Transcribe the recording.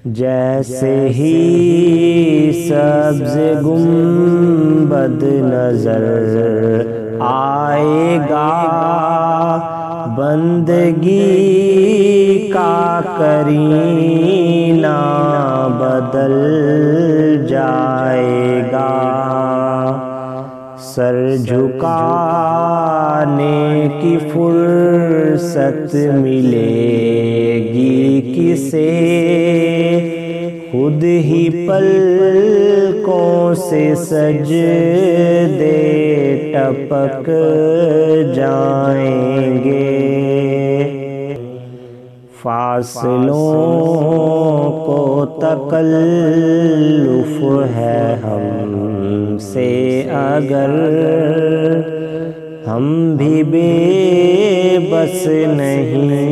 جیسے ہی سبز گنبد نظر آئے گا، بندگی کا کرینہ بدل جائے گا۔ سر جھکانے کی فرصت ملے گی کسے، خود ہی پلکوں سے سجدے ٹپک جائیں گے۔ فاصلوں کو تکلف ہے ہم سے اگر، ہم بھی بے بس نہیں